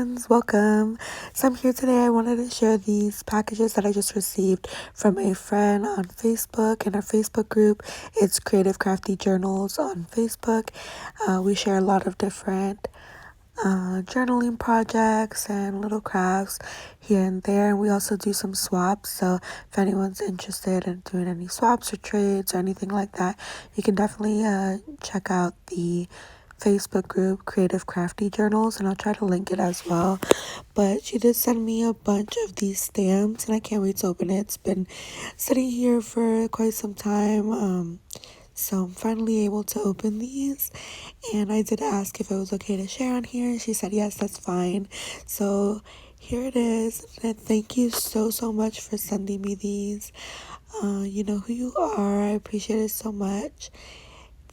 friends, welcome. So I'm here today. I wanted to share these packages that I just received from a friend on Facebook in our Facebook group. It's Creative Crafty Journals on Facebook. We share a lot of different journaling projects and little crafts here and there. And we also do some swaps. So if anyone's interested in doing any swaps or trades or anything like that, you can definitely check out the Facebook group Creative Crafty Journals, and I'll try to link it as well. But she did send me a bunch of these stamps, and I can't wait to open it. It's been sitting here for quite some time. So I'm finally able to open these, and I did ask if it was okay to share on here, and she said yes, that's fine. So here it is, and thank you so much for sending me these. You know who you are. I appreciate it so much.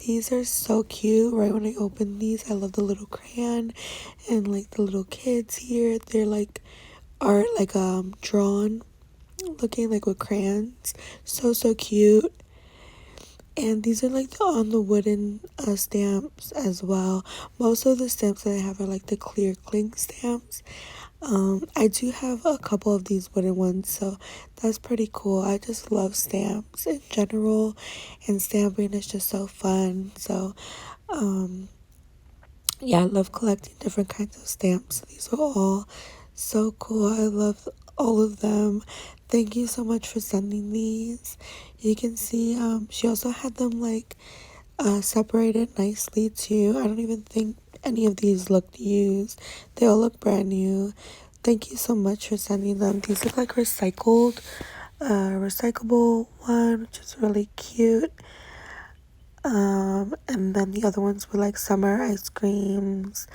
These are so cute. Right when I open these, I love the little crayon and like the little kids here. They're like art, like drawn looking, like with crayons. So cute. And these are like on the wooden stamps as well. Most of the stamps that I have are like the clear cling stamps. I do have a couple of these wooden ones, so that's pretty cool. I just love stamps in general, and stamping is just so fun. So, yeah, I love collecting different kinds of stamps. These are all so cool. I love all of them. Thank you so much for sending these. You can see, she also had them like separated nicely too. I don't even think any of these looked used. They all look brand new. Thank you so much for sending them. These look like recyclable one, which is really cute. And then the other ones were like summer ice creams,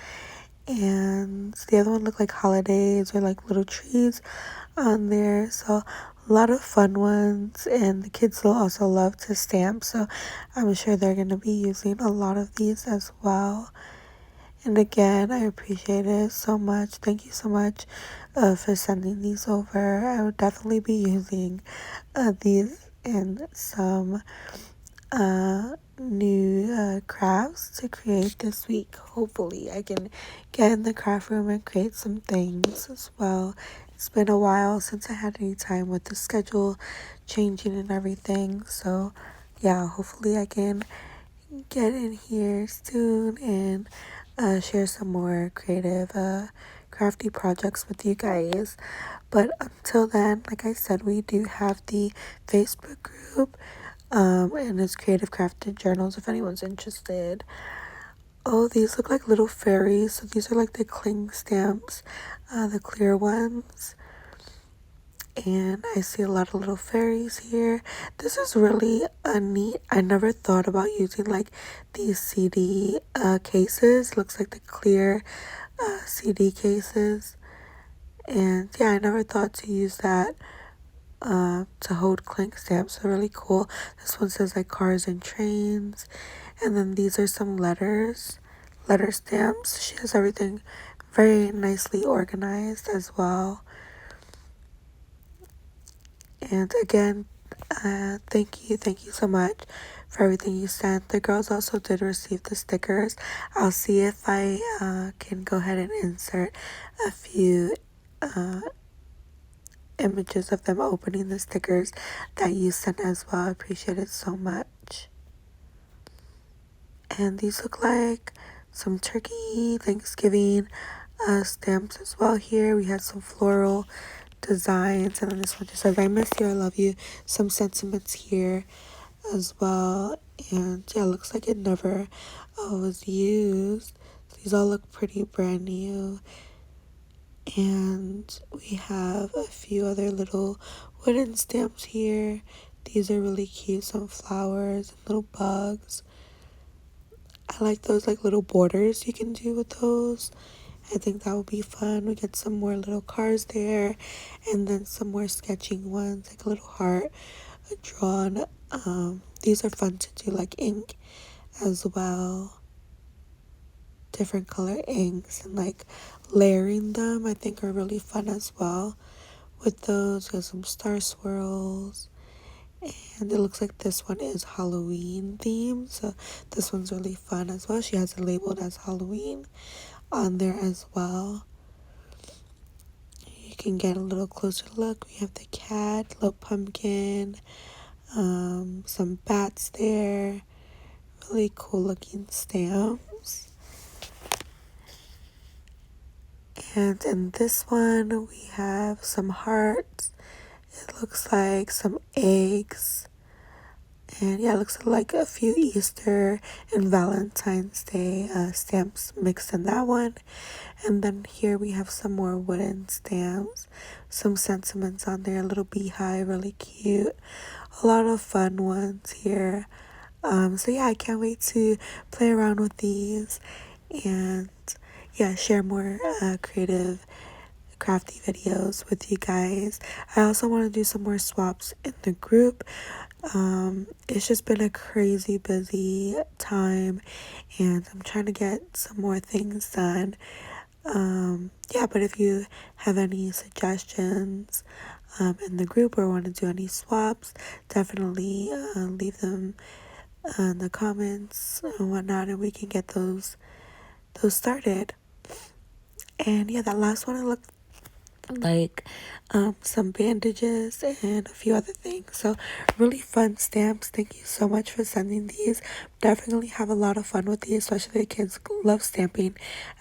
and the other one looked like holidays or like little trees on there. So a lot of fun ones, and the kids will also love to stamp, so I'm sure they're going to be using a lot of these as well. And again, I appreciate it so much. Thank you so much for sending these over. I would definitely be using these in some new crafts to create this week. Hopefully I can get in the craft room and create some things as well. It's been a while since I had any time with the schedule changing and everything, so yeah, hopefully I can get in here soon and share some more creative crafty projects with you guys. But until then, like I said, we do have the Facebook group, and it's Creative Crafted Journals if anyone's interested. Oh, these look like little fairies. So these are like the cling stamps, the clear ones. And I see a lot of little fairies here. This is really neat. I never thought about using like these CD cases. Looks like the clear CD cases. And yeah, I never thought to use that to hold clink stamps. So really cool. This one says like cars and trains, and then these are some letter stamps. She has everything very nicely organized as well. And again, thank you so much for everything you sent. The girls also did receive the stickers. I'll see if I can go ahead and insert a few images of them opening the stickers that you sent as well. I appreciate it so much. And these look like some turkey Thanksgiving stamps as well. Here we have some floral designs, and then this one just says I miss you, I love you. Some sentiments here as well. And yeah, it looks like it never was used. These all look pretty brand new. And we have a few other little wooden stamps here. These are really cute. Some flowers and little bugs. I like those like little borders you can do with those. I think that would be fun. We get some more little cars there, and then some more sketching ones, like a little heart drawn. These are fun to do, like ink as well. Different color inks, and like layering them I think are really fun as well. With those, we have some star swirls, and it looks like this one is Halloween themed, so this one's really fun as well. She has it labeled as Halloween on there as well. can get a little closer look. We have the cat, little pumpkin, some bats there. Really cool looking stamps. And in this one, we have some hearts. It looks like some eggs. And yeah, it looks like a few Easter and Valentine's Day stamps mixed in that one. And then here we have some more wooden stamps. Some sentiments on there, a little beehive, really cute. A lot of fun ones here. So yeah, I can't wait to play around with these and yeah, share more creative crafty videos with you guys. I also want to do some more swaps in the group. It's just been a crazy busy time and I'm trying to get some more things done. Yeah, but if you have any suggestions in the group or want to do any swaps, definitely leave them in the comments and whatnot, and we can get those started. And yeah, that last one, I looked like some bandages and a few other things. So really fun stamps. Thank you so much for sending these. Definitely have a lot of fun with these, especially the kids love stamping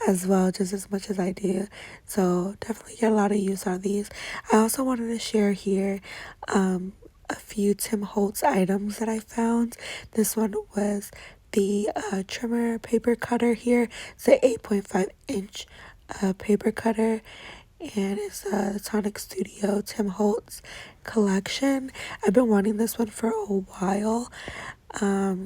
as well, just as much as I do. So definitely get a lot of use out of these. I also wanted to share here a few Tim Holtz items that I found. This one was the trimmer paper cutter here. It's an 8.5 inch paper cutter, and it's the Tonic Studio Tim Holtz collection. I've been wanting this one for a while.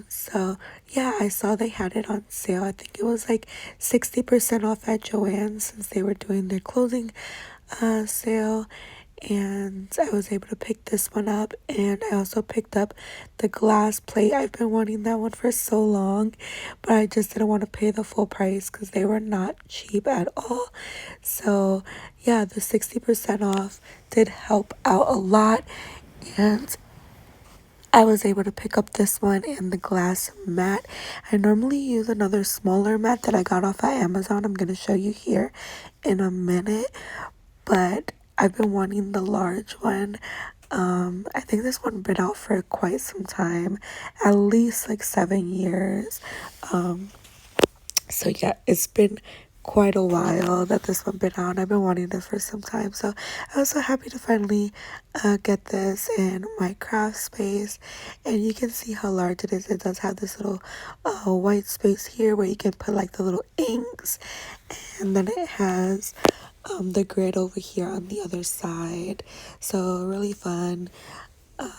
So yeah, I saw they had it on sale. I think it was like 60% off at Joann's since they were doing their closing sale. And I was able to pick this one up, and I also picked up the glass plate. I've been wanting that one for so long, but I just didn't want to pay the full price because they were not cheap at all. So yeah, the 60% off did help out a lot, and I was able to pick up this one and the glass mat. I normally use another smaller mat that I got off of Amazon. I'm going to show you here in a minute, but I've been wanting the large one. I think this one been out for quite some time, at least like 7 years. So yeah, it's been quite a while that this one been out. I've been wanting this for some time, so I was so happy to finally get this in my craft space. And you can see how large it is. It does have this little white space here where you can put like the little inks, and then it has the grid over here on the other side. So really fun.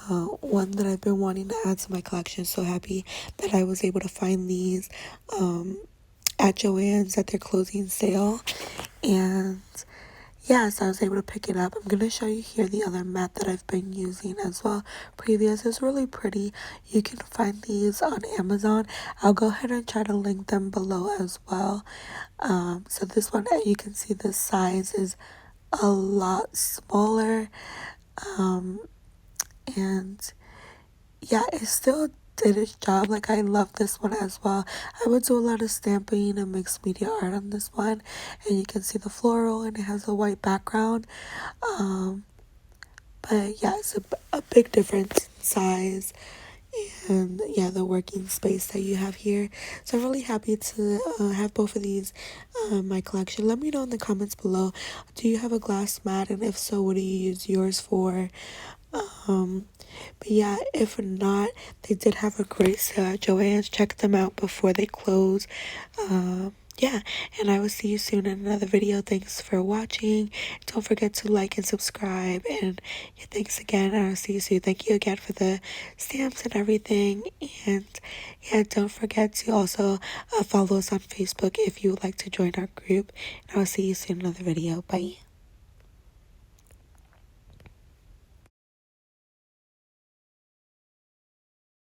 One that I've been wanting to add to my collection. So happy that I was able to find these at Joann's at their closing sale. And yeah, so I was able to pick it up. I'm going to show you here the other mat that I've been using as well. Previous is really pretty. You can find these on Amazon. I'll go ahead and try to link them below as well. So this one, you can see the size is a lot smaller. And yeah, it still did its job. Like, I love this one as well. I would do a lot of stamping and mixed media art on this one, and you can see the floral, and it has a white background. But yeah, it's a big difference in size and yeah, the working space that you have here. So I'm really happy to have both of these in my collection. Let me know in the comments below, do you have a glass mat, and if so, what do you use yours for? But yeah, if not, they did have a great sale at Joann's. Check them out before they close. Yeah, and I will see you soon in another video. Thanks for watching. Don't forget to like and subscribe, and yeah, thanks again, and I'll see you soon. Thank you again for the stamps and everything, and yeah, don't forget to also follow us on Facebook if you would like to join our group, and I'll see you soon in another video. Bye.